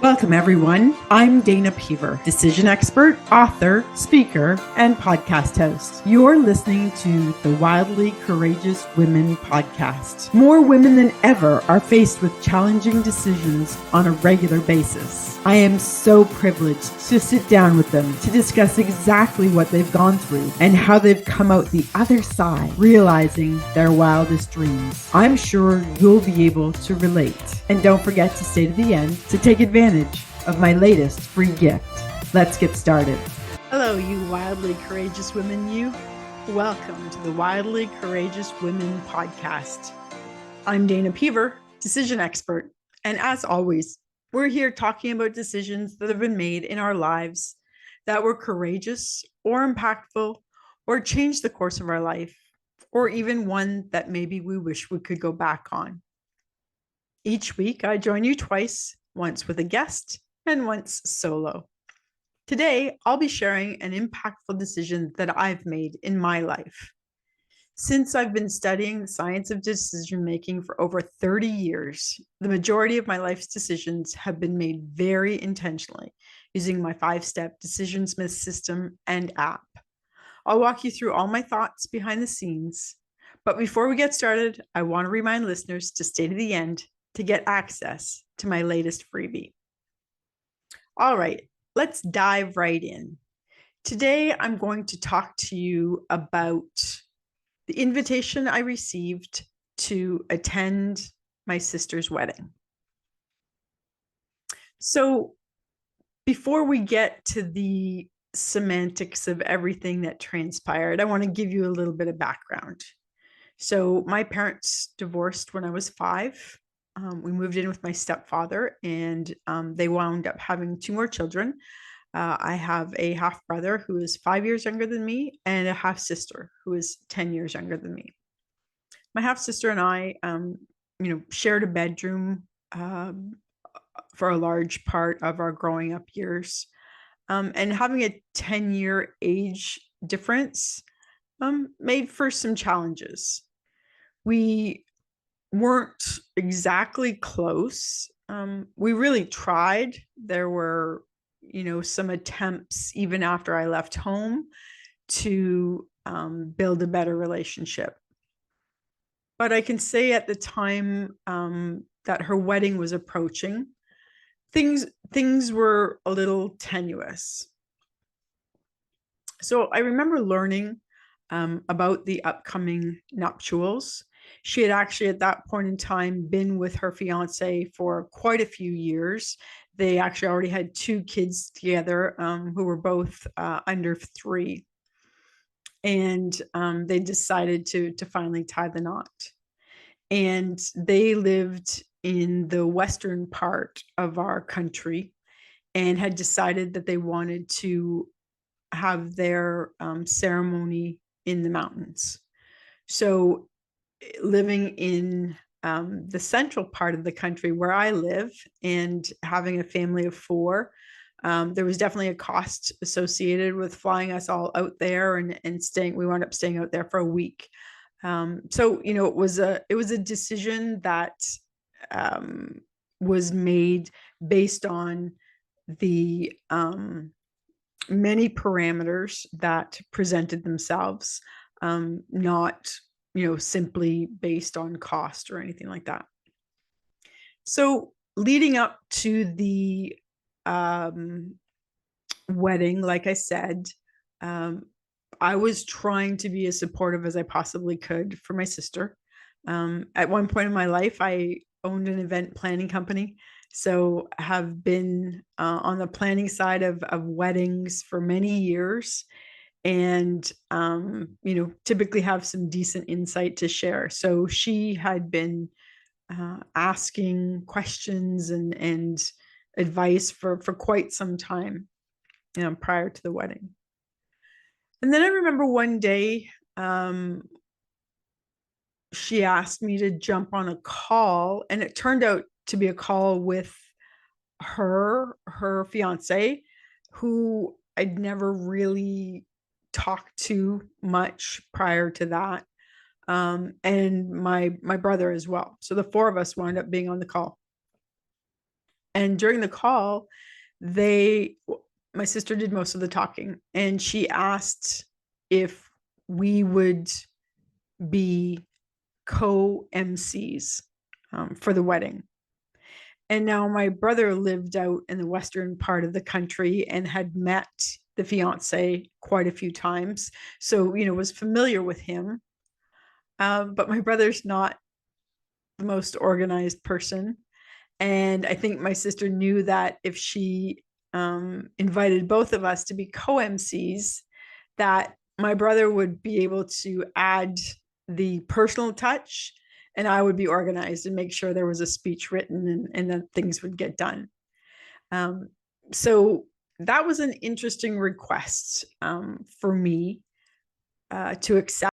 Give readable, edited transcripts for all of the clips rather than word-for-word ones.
Welcome, everyone. I'm Dana Peever, decision expert, author, speaker, and podcast host. You're listening to the Wildly Courageous Women podcast. More women than ever are faced with challenging decisions on a regular basis. I am so privileged to sit down with them to discuss exactly what they've gone through and how they've come out the other side, realizing their wildest dreams. I'm sure you'll be able to relate. And don't forget to stay to the end to take advantage of my latest free gift. Let's get started. Hello, you wildly courageous women, you. Welcome to the Wildly Courageous Women podcast. I'm Dana Peever, decision expert. And as always, we're here talking about decisions that have been made in our lives that were courageous or impactful or changed the course of our life, or even one that maybe we wish we could go back on. Each week, I join you twice, once with a guest and once solo. Today, I'll be sharing an impactful decision that I've made in my life. Since I've been studying the science of decision-making for over 30 years, the majority of my life's decisions have been made very intentionally using my 5-step Decision Smith system and app. I'll walk you through all my thoughts behind the scenes. But before we get started, I want to remind listeners to stay to the end to get access to my latest freebie. All right, let's dive right in. Today, I'm going to talk to you about the invitation I received to attend my sister's wedding. So before we get to the semantics of everything that transpired, I want to give you a little bit of background. So my parents divorced when I was 5. We moved in with my stepfather, and they wound up having 2 more children. I have a half brother who is 5 years younger than me and a half sister who is 10 years younger than me. My half sister and I, shared a bedroom for a large part of our growing up years. And having a 10-year age difference made for some challenges. We weren't exactly close. We really tried. There were, some attempts even after I left home to build a better relationship. But I can say at the time that her wedding was approaching, things were a little tenuous. So I remember learning about the upcoming nuptials. She had actually at that point in time been with her fiance for quite a few years. They actually already had 2 kids together who were both under 3. And they decided to finally tie the knot. And they lived in the western part of our country and had decided that they wanted to have their ceremony in the mountains. So living in the central part of the country where I live and having a family of 4, there was definitely a cost associated with flying us all out there and staying. We wound up staying out there for a week. So, it was a decision that was made based on the many parameters that presented themselves, not simply based on cost or anything like that. So leading up to the wedding, like I said, I was trying to be as supportive as I possibly could for my sister. At one point in my life, I owned an event planning company. So have been on the planning side of weddings for many years, and typically have some decent insight to share. So she had been asking questions and advice for quite some time, prior to the wedding. And then I remember one day she asked me to jump on a call, and it turned out to be a call with her fiance, who I'd never really talked to much prior to that, and my brother as well. So the 4 of us wound up being on the call. And during the call, they my sister did most of the talking, and she asked if we would be co-MCs for the wedding. And now my brother lived out in the western part of the country and had met the fiance quite a few times. So, was familiar with him. But my brother's not the most organized person. And I think my sister knew that if she invited both of us to be co-MCs, that my brother would be able to add the personal touch and I would be organized and make sure there was a speech written and that things would get done. Um, so that was an interesting request for me to accept.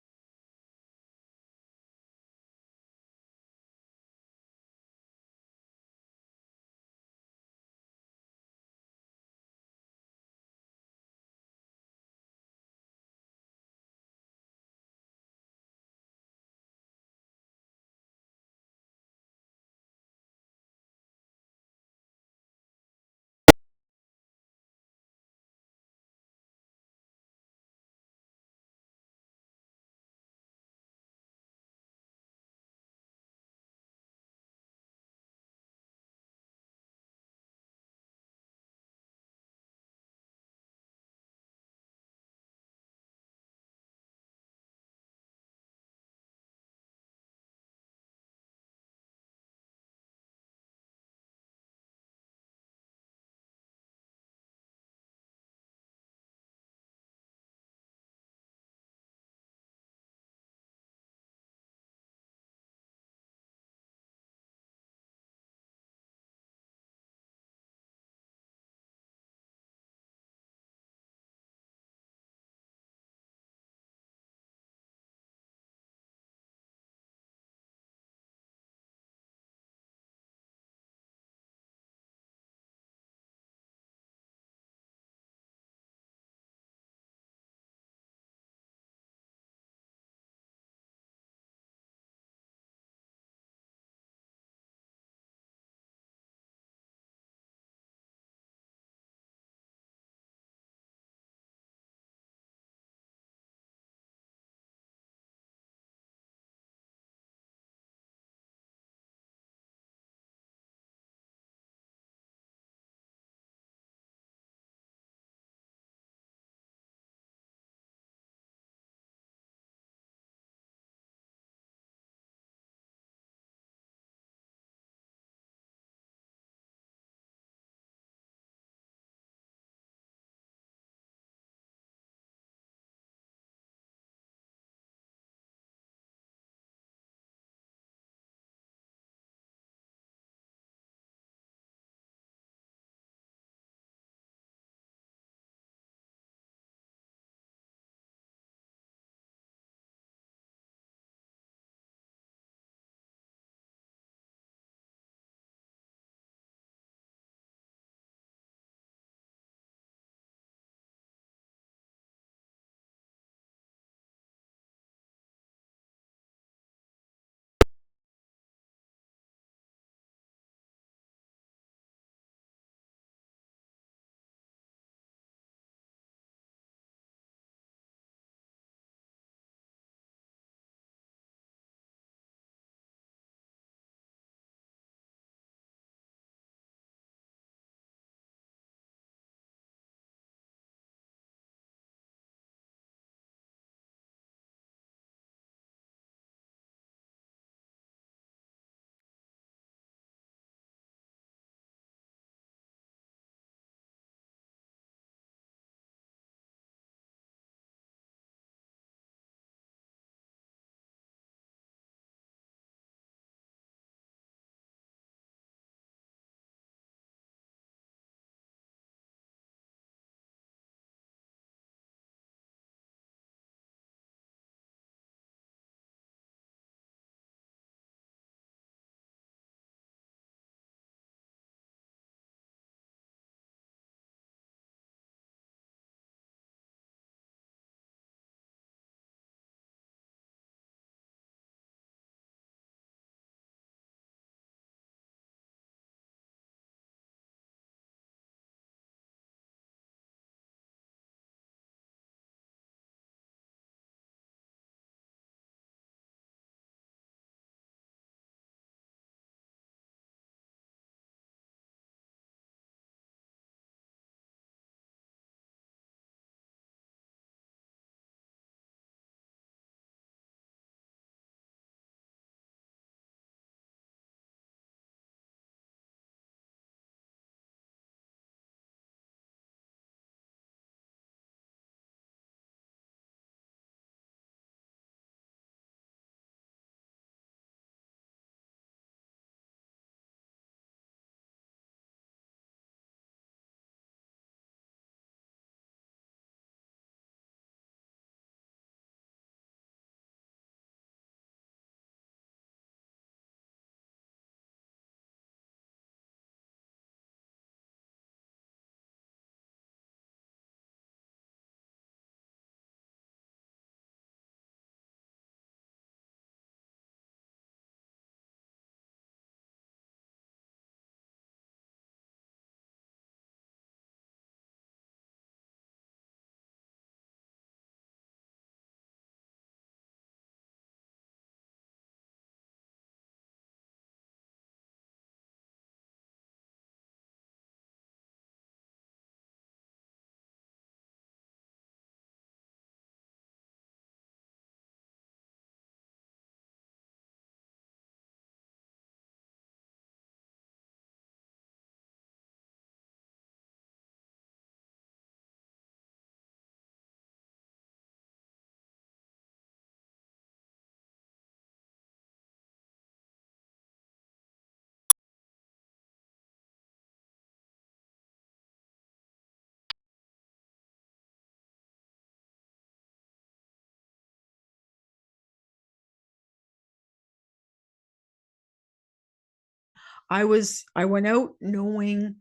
I went out knowing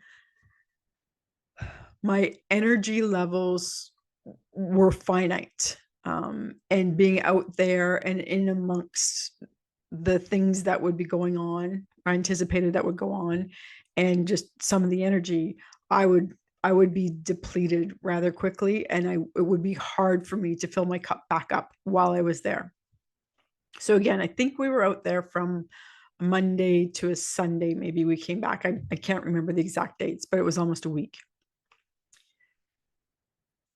my energy levels were finite. And being out there and in amongst the things that would be going on, I anticipated that would go on, and just some of the energy, I would I would be depleted rather quickly, and it would be hard for me to fill my cup back up while I was there. So again, I think we were out there from Monday to a Sunday. Maybe we came back. I can't remember the exact dates, but it was almost a week.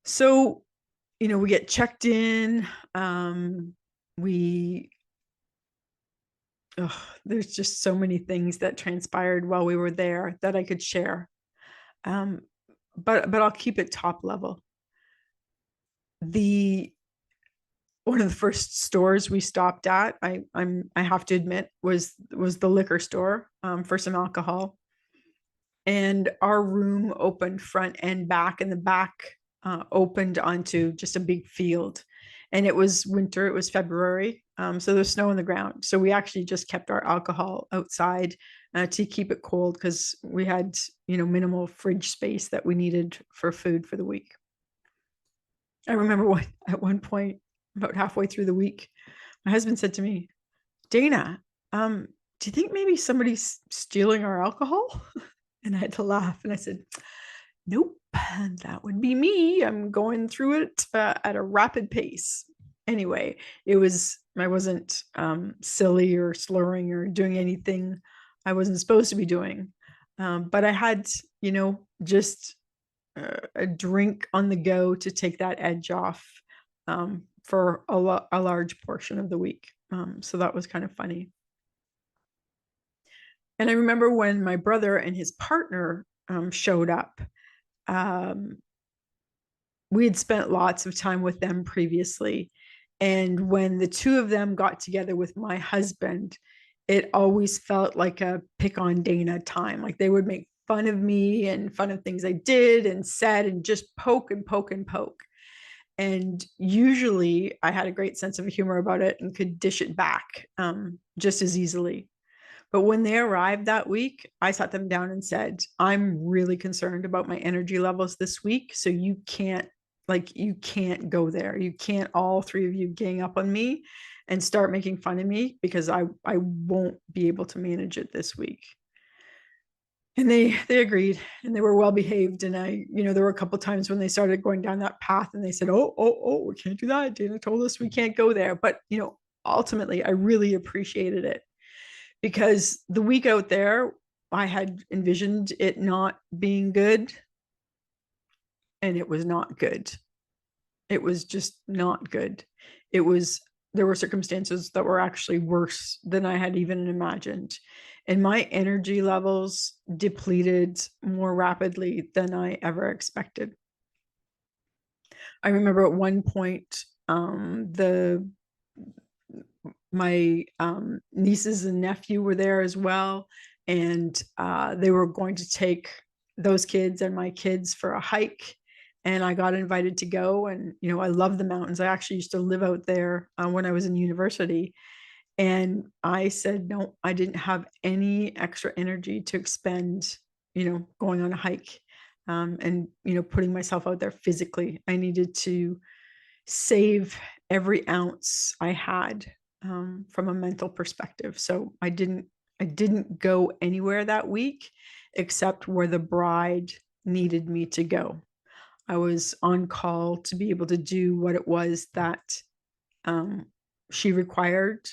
So, we get checked in. We there's just so many things that transpired while we were there that I could share. Um, but I'll keep it top level. The One of the first stores we stopped at, I have to admit, was the liquor store, for some alcohol. And our room opened front and back, and the back opened onto just a big field. And it was winter, it was February, so there's snow on the ground. So we actually just kept our alcohol outside to keep it cold, because we had minimal fridge space that we needed for food for the week. I remember at one point, about halfway through the week, my husband said to me, "Dana, do you think maybe somebody's stealing our alcohol?" And I had to laugh, and I said, "Nope, that would be me. I'm going through it at a rapid pace." Anyway, I wasn't silly or slurring or doing anything I wasn't supposed to be doing. But I had, just a drink on the go to take that edge off, for a large portion of the week. So that was kind of funny. And I remember when my brother and his partner showed up. Um, we had spent lots of time with them previously. And when the two of them got together with my husband, it always felt like a pick on Dana time. Like they would make fun of me and fun of things I did and said, and just poke and poke and poke. And usually I had a great sense of humor about it and could dish it back just as easily. But when they arrived that week, I sat them down and said, "I'm really concerned about my energy levels this week. So you can't go there. You can't, all three of you, gang up on me and start making fun of me, because I won't be able to manage it this week." And they agreed, and they were well behaved. And there were a couple of times when they started going down that path, and they said, "Oh, we can't do that. Dana told us we can't go there." But ultimately, I really appreciated it, because the week out there, I had envisioned it not being good, and it was not good. It was just not good. There were circumstances that were actually worse than I had even imagined. And my energy levels depleted more rapidly than I ever expected. I remember at one point, the my nieces and nephew were there as well, and they were going to take those kids and my kids for a hike, and I got invited to go. And I love the mountains. I actually used to live out there when I was in university, and I said no, I didn't have any extra energy to expend going on a hike, and putting myself out there physically. I needed to save every ounce I had, from a mental perspective. So I didn't go anywhere that week except where the bride needed me to go. I was on call to be able to do what it was that she required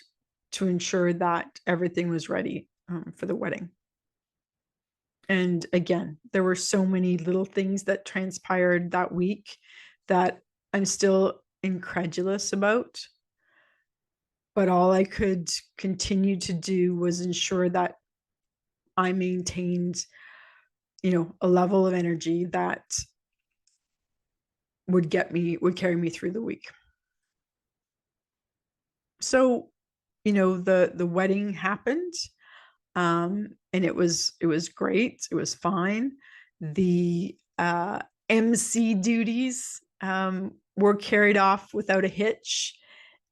to ensure that everything was ready for the wedding. And again, there were so many little things that transpired that week that I'm still incredulous about. But all I could continue to do was ensure that I maintained, a level of energy that would carry me through the week. So, the wedding happened, and it was great. It was fine. The MC duties were carried off without a hitch.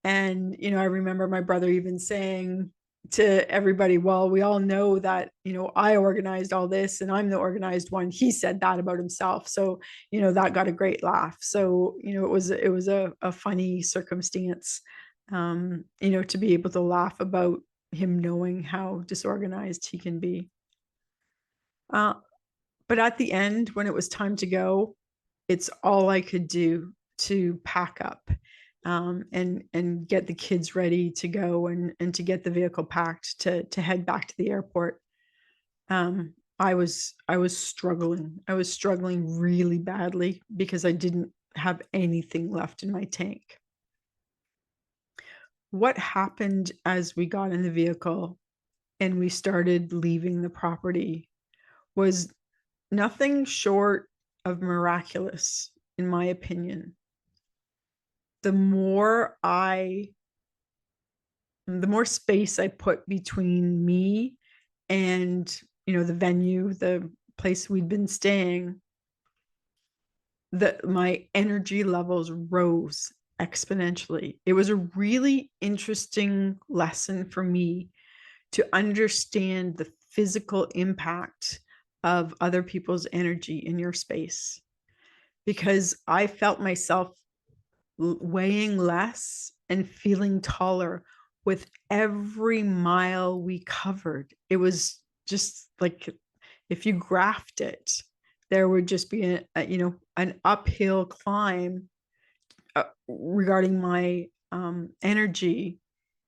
And I remember my brother even saying to everybody, well, we all know that, I organized all this and I'm the organized one. He said that about himself. So, that got a great laugh. So, it was a funny circumstance, to be able to laugh about him knowing how disorganized he can be. But at the end, when it was time to go, it's all I could do to pack up, and get the kids ready to go, and to get the vehicle packed to head back to the airport. I was struggling. I was struggling really badly because I didn't have anything left in my tank. What happened as we got in the vehicle and we started leaving the property was nothing short of miraculous, in my opinion. The more space I put between me and, the venue, the place we'd been staying, that my energy levels rose exponentially. It was a really interesting lesson for me to understand the physical impact of other people's energy in your space, because I felt myself weighing less and feeling taller with every mile we covered. It was just like if you graphed it, there would just be an uphill climb, regarding my energy,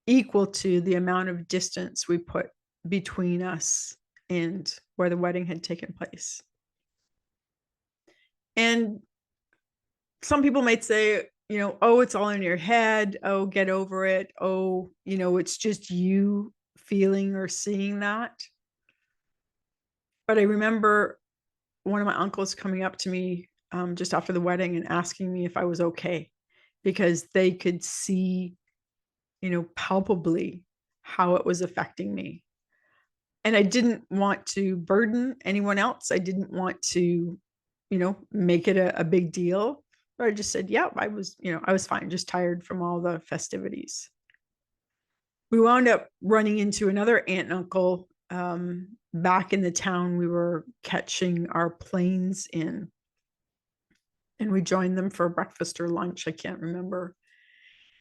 equal to the amount of distance we put between us and where the wedding had taken place. And some people might say, oh, it's all in your head. Oh, get over it. Oh, it's just you feeling or seeing that. But I remember one of my uncles coming up to me, just after the wedding, and asking me if I was okay, because they could see, palpably how it was affecting me. And I didn't want to burden anyone else. I didn't want to, make it a big deal. But I just said, yeah, I was fine, just tired from all the festivities. We wound up running into another aunt and uncle, back in the town we were catching our planes in. And we joined them for breakfast or lunch, I can't remember.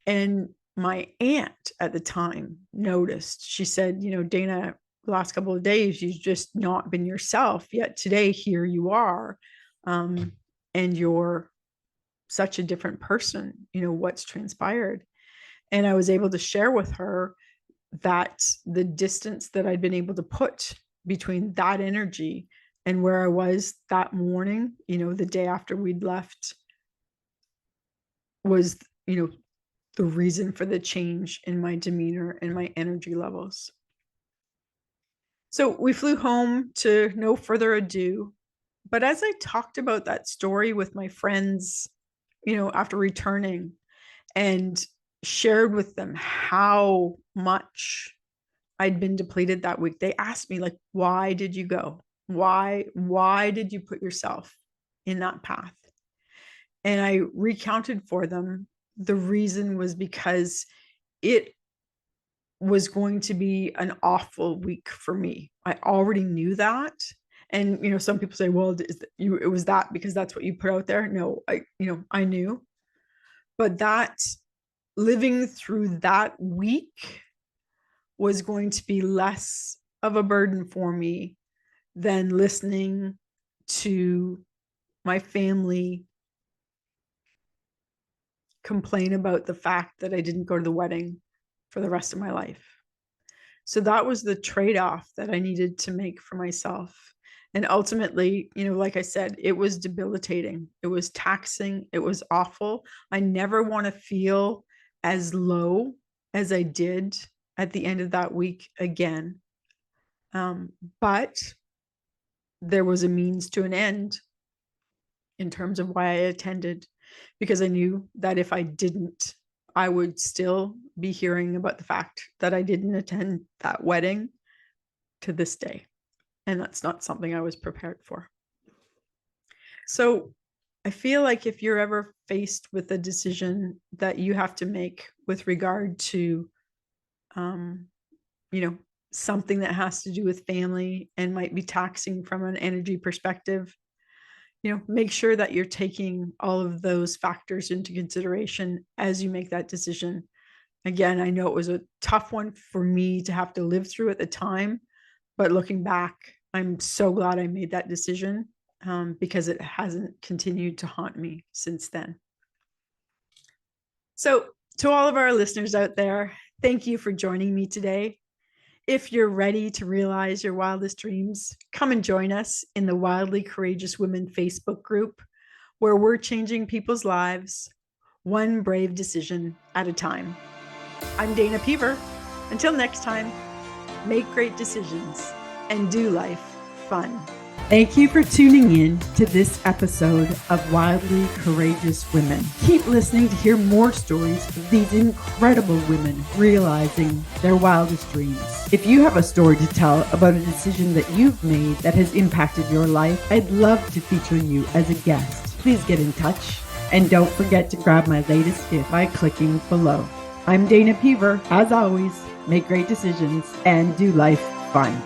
And my aunt at the time noticed. She said, Dana, the last couple of days, you've just not been yourself. Yet today, here you are. And you're such a different person. What's transpired. And I was able to share with her that the distance that I'd been able to put between that energy and where I was that morning, the day after we'd left, was, the reason for the change in my demeanor and my energy levels. So we flew home to no further ado. But as I talked about that story with my friends, after returning, and shared with them how much I'd been depleted that week, they asked me, like, why did you go? Why did you put yourself in that path? And I recounted for them the reason was because it was going to be an awful week for me. I already knew that. And, some people say, well, it was that because that's what you put out there. No, I knew, but that living through that week was going to be less of a burden for me than listening to my family complain about the fact that I didn't go to the wedding for the rest of my life. So that was the trade-off that I needed to make for myself. And ultimately, like I said, it was debilitating. It was taxing. It was awful. I never want to feel as low as I did at the end of that week again. But there was a means to an end in terms of why I attended, because I knew that if I didn't, I would still be hearing about the fact that I didn't attend that wedding to this day. And that's not something I was prepared for. So I feel like if you're ever faced with a decision that you have to make with regard to something that has to do with family and might be taxing from an energy perspective, make sure that you're taking all of those factors into consideration as you make that decision. Again, I know it was a tough one for me to have to live through at the time, but looking back, I'm so glad I made that decision because it hasn't continued to haunt me since then. So to all of our listeners out there, thank you for joining me today. If you're ready to realize your wildest dreams, come and join us in the Wildly Courageous Women Facebook group, where we're changing people's lives one brave decision at a time. I'm Dana Peever. Until next time, make great decisions and do life fun. Thank you for tuning in to this episode of Wildly Courageous Women. Keep listening to hear more stories of these incredible women realizing their wildest dreams. If you have a story to tell about a decision that you've made that has impacted your life, I'd love to feature you as a guest. Please get in touch and don't forget to grab my latest gift by clicking below. I'm Dana Peever. As always, make great decisions and do life fun.